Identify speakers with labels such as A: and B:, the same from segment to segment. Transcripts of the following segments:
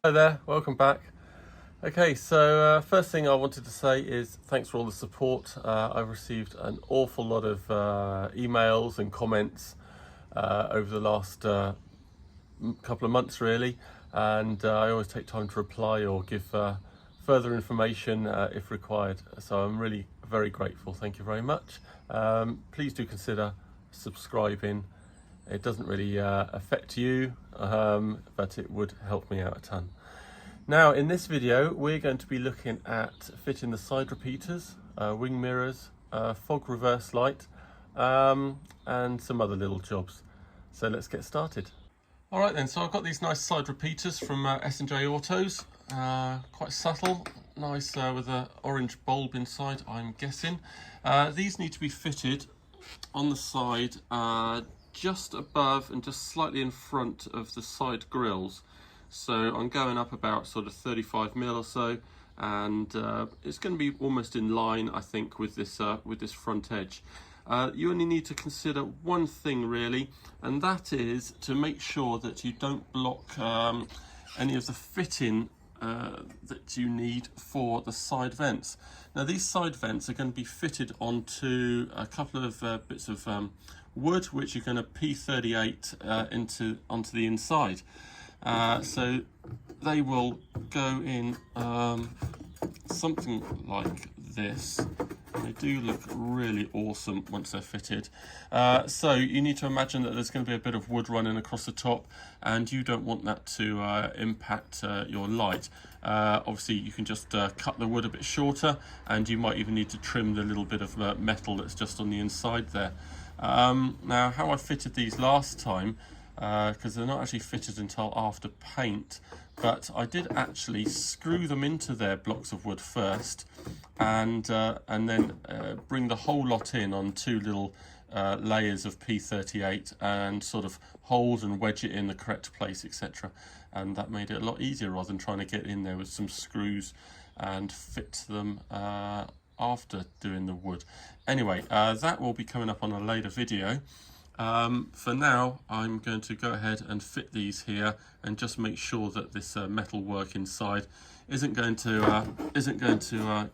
A: Hi there, welcome back. Okay, so first thing I wanted to say is thanks for all the support. I've received an awful lot of emails and comments over the last couple of months really, and I always take time to reply or give further information if required. So I'm really very grateful, thank you very much. Please do consider subscribing. It doesn't really affect you, but it would help me out a ton. Now in this video we're going to be looking at fitting the side repeaters, wing mirrors, fog reverse light, and some other little jobs. So let's get started. Alright then, so I've got these nice side repeaters from S&J Autos, quite subtle, nice with an orange bulb inside I'm guessing. These need to be fitted on the side just above and just slightly in front of the side grills. So I'm going up about sort of 35mm or so, and it's going to be almost in line, I think, with this front edge. You only need to consider one thing really, and that is to make sure that you don't block any of the fitting that you need for the side vents. Now these side vents are going to be fitted onto a couple of bits of wood, which you're going to P38 onto the inside. So they will go in something like this. They do look really awesome once they're fitted. So you need to imagine that there's going to be a bit of wood running across the top, and you don't want that to impact your light. Obviously you can just cut the wood a bit shorter, and you might even need to trim the little bit of metal that's just on the inside there. Now how I fitted these last time, because they're not actually fitted until after paint, but I did actually screw them into their blocks of wood first, and then bring the whole lot in on two little layers of P38 and sort of hold and wedge it in the correct place, etc. And that made it a lot easier rather than trying to get in there with some screws and fit them after doing the wood. Anyway, that will be coming up on a later video. For now I'm going to go ahead and fit these here and just make sure that this metal work inside isn't going to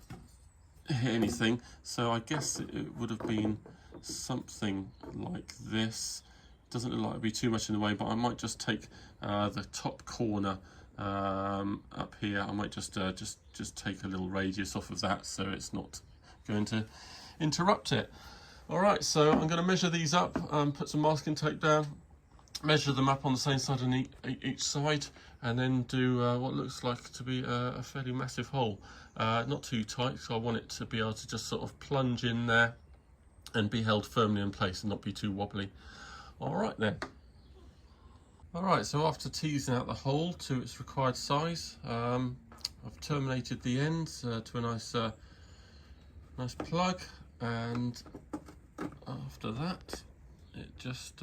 A: hit anything. So I guess it would have been something like this. Doesn't look like it'd be too much in the way, but I might just take the top corner up here. I might just take a little radius off of that so it's not going to interrupt it. Alright, so I'm going to measure these up, put some masking tape down, measure them up on the same side on each side, and then do what looks like to be a fairly massive hole. Not too tight, so I want it to be able to just sort of plunge in there and be held firmly in place and not be too wobbly. Alright then. Alright, so after teasing out the hole to its required size, I've terminated the ends to a nice plug, and after that it just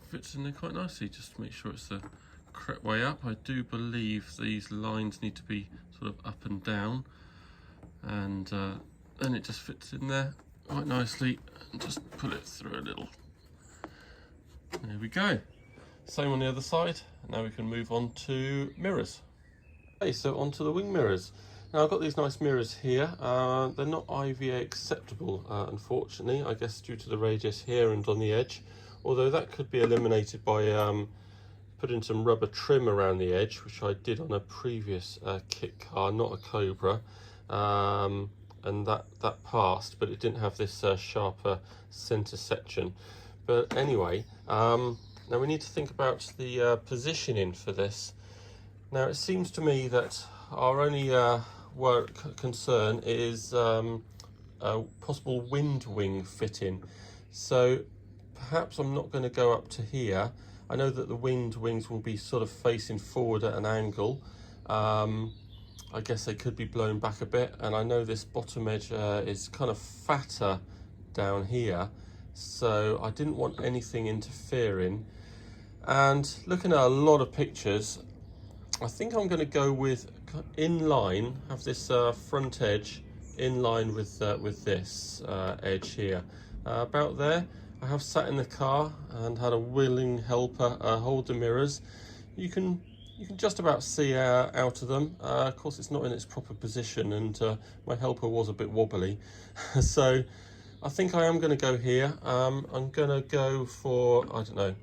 A: fits in there quite nicely. Just to make sure it's the correct way up. I do believe these lines need to be sort of up and down, and then it just fits in there quite nicely, and just pull it through a little. There we go. Same on the other side. Now we can move on to mirrors. Okay, so onto the wing mirrors. Now I've got these nice mirrors here. They're not IVA acceptable, unfortunately, I guess due to the radius here and on the edge, although that could be eliminated by putting some rubber trim around the edge, which I did on a previous kit car, not a Cobra, and that passed, but it didn't have this sharper centre section. But anyway, now we need to think about the positioning for this. Now it seems to me that our only concern is a possible wind wing fitting. So perhaps I'm not going to go up to here. I know that the wind wings will be sort of facing forward at an angle. I guess they could be blown back a bit, and I know this bottom edge is kind of fatter down here, so I didn't want anything interfering. And looking at a lot of pictures, I think I'm going to go with in line, have this front edge in line with this edge here, about there. I have sat in the car and had a willing helper hold the mirrors. You can you can just about see out of them. Of course, it's not in its proper position, and my helper was a bit wobbly. So I think I am going to go here. I'm going to go for, I don't know,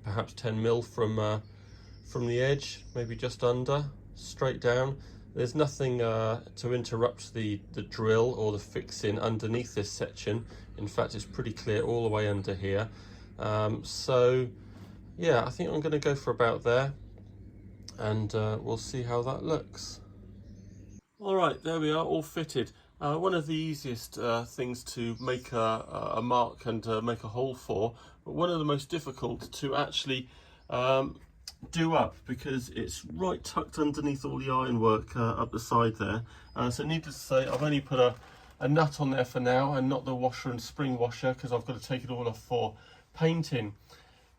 A: perhaps 10 mil from the edge, maybe just under, straight down. There's nothing to interrupt the drill or the fixing underneath this section. In fact, it's pretty clear all the way under here. So yeah, I think I'm going to go for about there, and we'll see how that looks. All right, there we are, all fitted. One of the easiest things to make a mark and make a hole for, but one of the most difficult to actually do up, because it's right tucked underneath all the ironwork up the side there. So needless to say, I've only put a nut on there for now, and not the washer and spring washer, because I've got to take it all off for painting.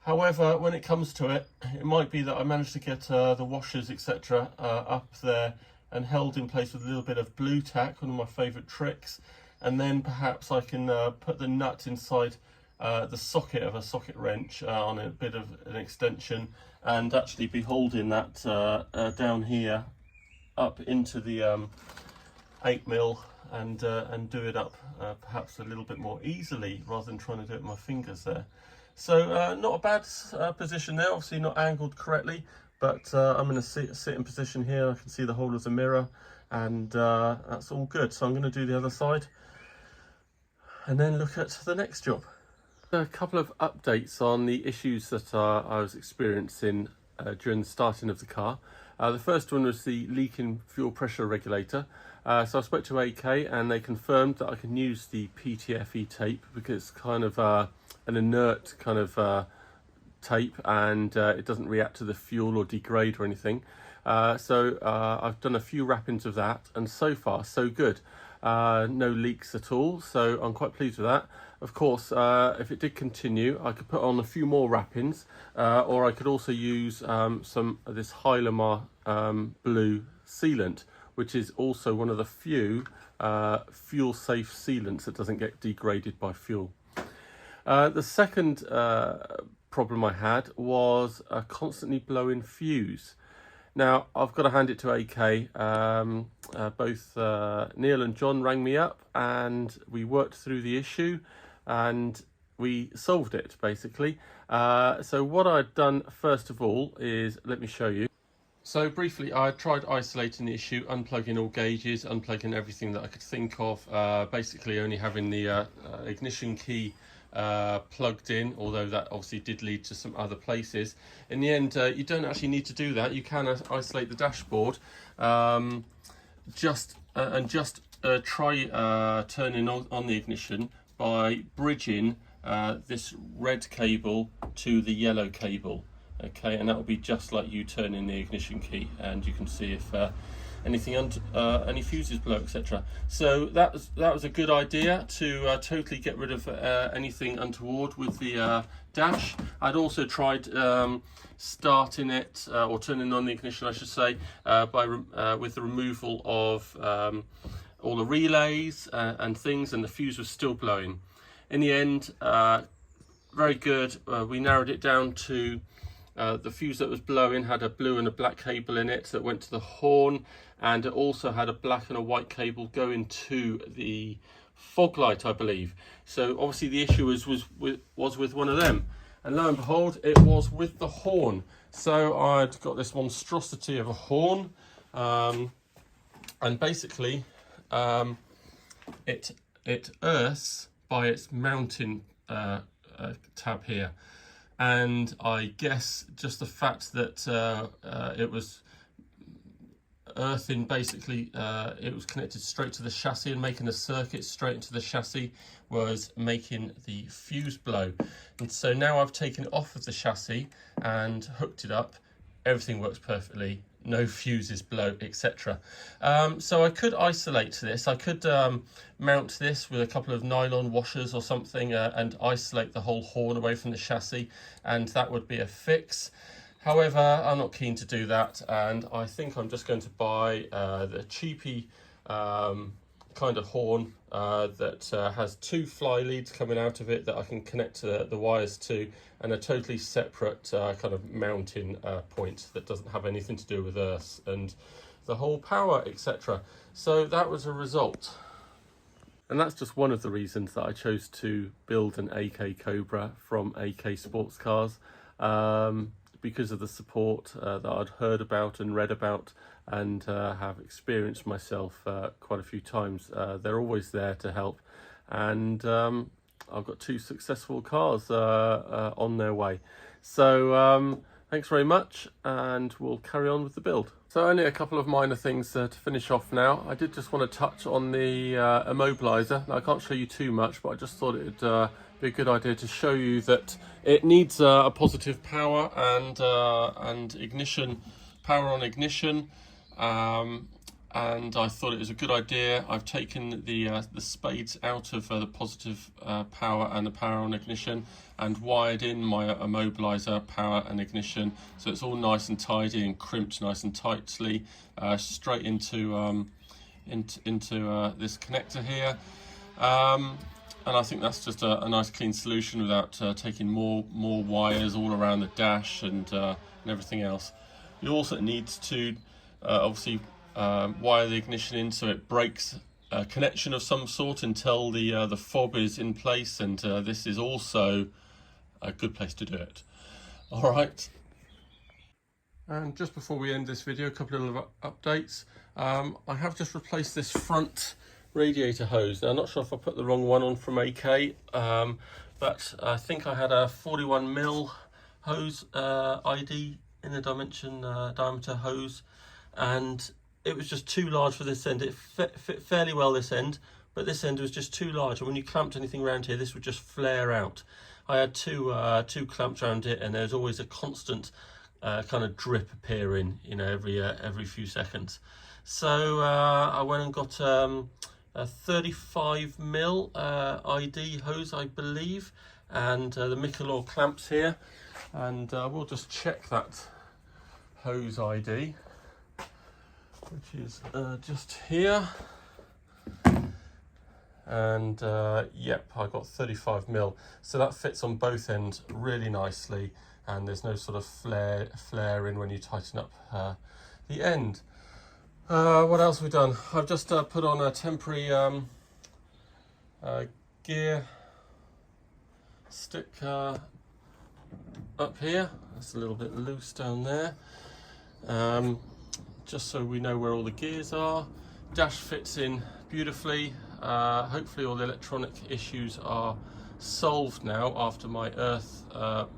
A: However, when it comes to it, it might be that I managed to get the washers, etc. Up there and held in place with a little bit of blue tack, one of my favourite tricks, and then perhaps I can put the nut inside the socket of a socket wrench on a bit of an extension, and actually be holding that down here up into the 8mm and do it up perhaps a little bit more easily rather than trying to do it with my fingers there. So not a bad position there, obviously not angled correctly, but I'm going to sit in position here. I can see the whole of the mirror, and that's all good. So I'm going to do the other side and then look at the next job. A couple of updates on the issues that I was experiencing during the starting of the car. The first one was the leaking fuel pressure regulator. So I spoke to AK, and they confirmed that I can use the PTFE tape, because it's kind of an inert kind of tape, and it doesn't react to the fuel or degrade or anything. So I've done a few wrappings of that, and so far so good. No leaks at all, so I'm quite pleased with that. Of course, if it did continue, I could put on a few more wrappings, or I could also use some of this Hylamar blue sealant, which is also one of the few fuel safe sealants that doesn't get degraded by fuel. The second problem I had was a constantly blowing fuse. Now, I've got to hand it to AK. Both Neil and John rang me up, and we worked through the issue, and we solved it, basically. So what I'd done, first of all, is, let me show you. So briefly, I tried isolating the issue, unplugging all gauges, unplugging everything that I could think of, basically only having the ignition key plugged in, although that obviously did lead to some other places. In the end, you don't actually need to do that. You can isolate the dashboard, just try turning on the ignition by bridging this red cable to the yellow cable. Okay, and that will be just like you turning the ignition key, and you can see if anything any fuses blow, etc. So that was a good idea to totally get rid of anything untoward with the dash. I'd also tried starting it or turning on the ignition, I should say, with the removal of all the relays and things, and the fuse was still blowing. In the end, very good. We narrowed it down to the fuse that was blowing had a blue and a black cable in it that went to the horn, and it also had a black and a white cable going to the fog light, I believe. So obviously the issue was with one of them, and lo and behold, it was with the horn. So I'd got this monstrosity of a horn, and basically it earths by its mounting tab here. And I guess just the fact that it was earthing, basically it was connected straight to the chassis and making a circuit straight into the chassis was making the fuse blow. And so now I've taken it off of the chassis and hooked it up. Everything works perfectly. No fuses blow, etc. So I could isolate this. I could mount this with a couple of nylon washers or something and isolate the whole horn away from the chassis, and that would be a fix. However, I'm not keen to do that, and I think I'm just going to buy the cheapy kind of horn that has 2 fly leads coming out of it that I can connect the wires to, and a totally separate kind of mounting point that doesn't have anything to do with earth and the whole power, etc. So that was a result. And that's just one of the reasons that I chose to build an AK Cobra from AK Sports Cars, because of the support that I'd heard about and read about and have experienced myself quite a few times. They're always there to help, and I've got 2 successful cars on their way. So thanks very much, and we'll carry on with the build. So only a couple of minor things to finish off now. I did just want to touch on the immobiliser. Now, I can't show you too much, but I just thought it'd be a good idea to show you that it needs a positive power and ignition, power on ignition. And I thought it was a good idea. I've taken the spades out of the positive power and the power on ignition and wired in my immobiliser power and ignition, so it's all nice and tidy and crimped nice and tightly straight into this connector here. And I think that's just a nice clean solution without taking more wires all around the dash and everything else. You also need to obviously wire the ignition in so it breaks a connection of some sort until the fob is in place, and this is also a good place to do it. All right. And just before we end this video, a couple of updates. I have just replaced this front radiator hose. Now, I'm not sure if I put the wrong one on from AK, but I think I had a 41mm hose ID in the diameter hose, and it was just too large for this end. It fit fairly well this end, but this end was just too large, and when you clamped anything around here, this would just flare out. I had two clamps around it, and there's always a constant kind of drip appearing, you know, every few seconds. So I went and got a 35mm ID hose, I believe, and the Michelor clamps here, and we'll just check that hose ID, which is just here. And yep, I got 35mm, so that fits on both ends really nicely, and there's no sort of flare in when you tighten up the end. What else have we done? I've just put on a temporary gear stick up here. It's a little bit loose down there, just so we know where all the gears are. Dash fits in beautifully. Hopefully all the electronic issues are solved now after my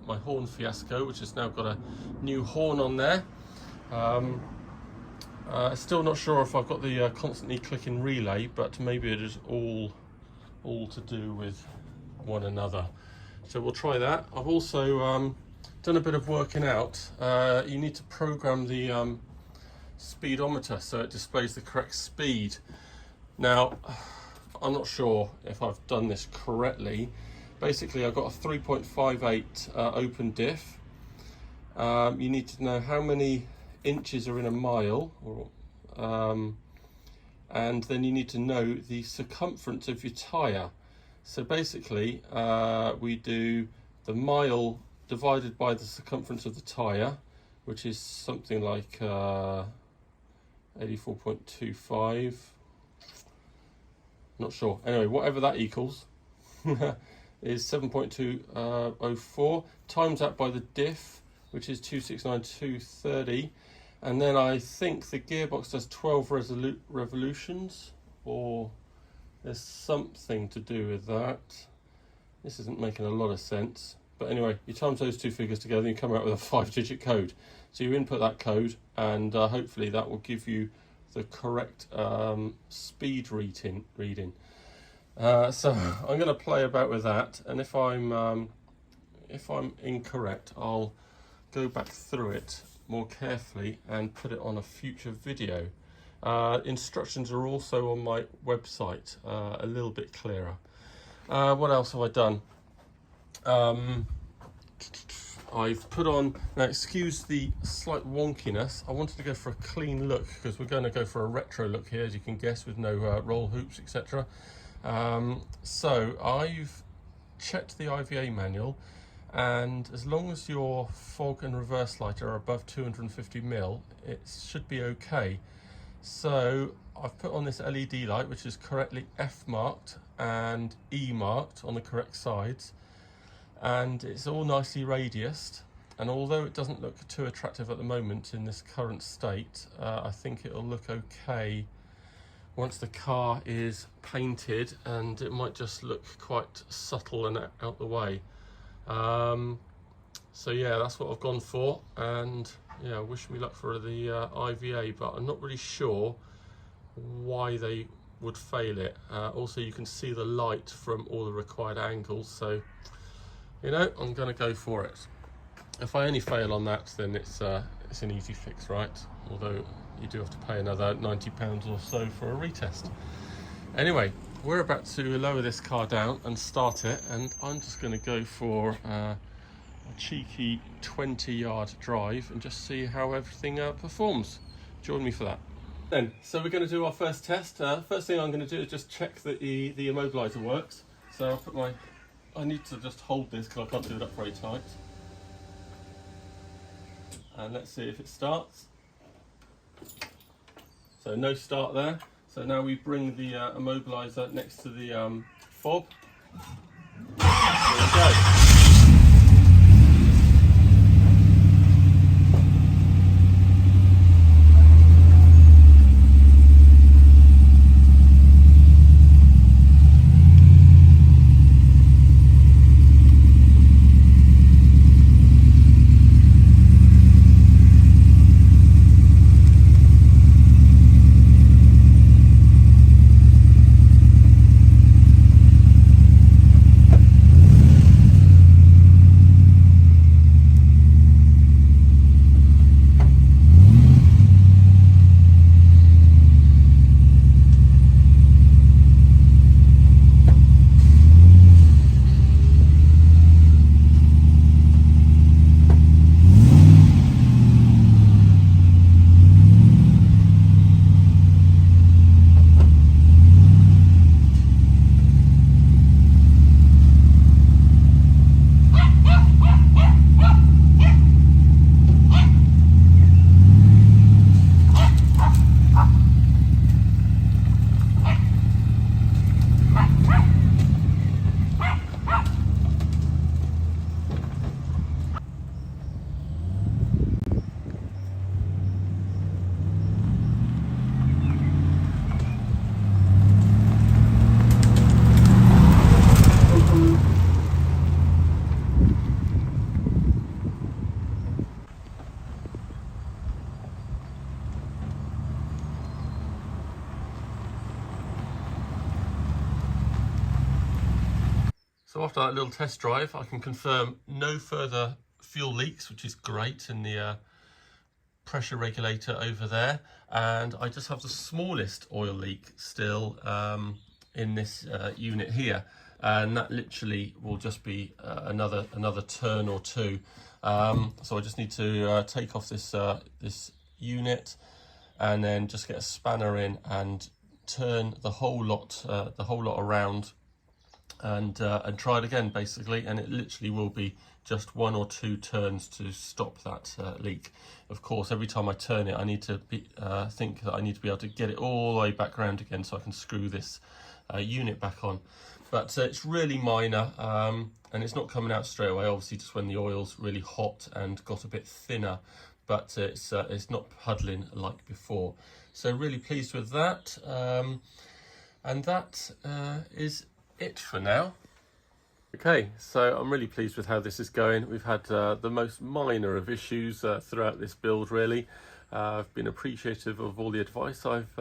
A: my horn fiasco, which has now got a new horn on there. Still not sure if I've got the constantly clicking relay, but maybe it is all to do with one another. So we'll try that. I've also done a bit of working out. You need to program the speedometer so it displays the correct speed. Now, I'm not sure if I've done this correctly. Basically, I've got a 3.58 open diff. You need to know how many inches are in a mile, and then you need to know the circumference of your tyre. So basically, we do the mile divided by the circumference of the tyre, which is something like 84.25. Not sure. Anyway, whatever that equals is 7.204. Times that by the diff, which is 269,230. And then I think the gearbox does 12 revolutions, or there's something to do with that. This isn't making a lot of sense. But anyway, you times those two figures together and you come out with a 5-digit code. So you input that code, and hopefully that will give you the correct speed reading. So I'm going to play about with that, and if I'm incorrect, I'll go back through it more carefully and put it on a future video. Instructions are also on my website, a little bit clearer. What else have I done? I've put on, now excuse the slight wonkiness, I wanted to go for a clean look because we're going to go for a retro look here, as you can guess, with no roll hoops, etc. So I've checked the IVA manual, and as long as your fog and reverse light are above 250mm, it should be okay. So I've put on this LED light, which is correctly F marked and E marked on the correct sides, and it's all nicely radiused. And although it doesn't look too attractive at the moment in this current state, I think it'll look okay once the car is painted, and it might just look quite subtle and out the way. So yeah, that's what I've gone for, and yeah, wish me luck for the IVA, but I'm not really sure why they would fail it. Also, you can see the light from all the required angles, so you know, I'm going to go for it. If I only fail on that, then it's an easy fix, right? Although you do have to pay another £90 or so for a retest. Anyway, we're about to lower this car down and start it, and I'm just going to go for a cheeky 20-yard drive and just see how everything performs. Join me for that. So we're going to do our first test. First thing I'm going to do is just check that the immobiliser works. So I'll put I need to just hold this because I can't do it up very tight. And let's see if it starts. So no start there. So now we bring the immobiliser next to the fob. There we go. So after that little test drive, I can confirm no further fuel leaks, which is great, in the pressure regulator over there. And I just have the smallest oil leak still in this unit here. And that literally will just be another turn or two. So I just need to take off this this unit, and then just get a spanner in and turn the whole lot around, and try it again, basically. And it literally will be just 1 or 2 turns to stop that leak. Of course, every time I turn it, I need to think that I need to be able to get it all the way back around again, so I can screw this unit back on. But it's really minor, and it's not coming out straight away, obviously, just when the oil's really hot and got a bit thinner. But it's not puddling like before. So really pleased with that. And that is it for now. Okay, so I'm really pleased with how this is going. We've had the most minor of issues throughout this build, really. I've been appreciative of all the advice I've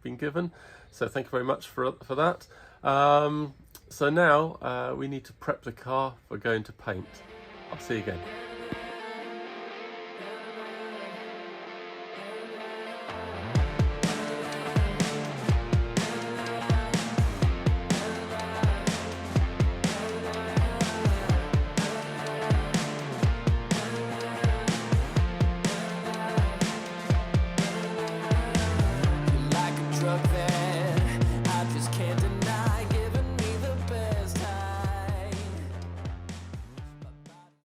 A: been given, so thank you very much for that. So now we need to prep the car for going to paint. I'll see you again.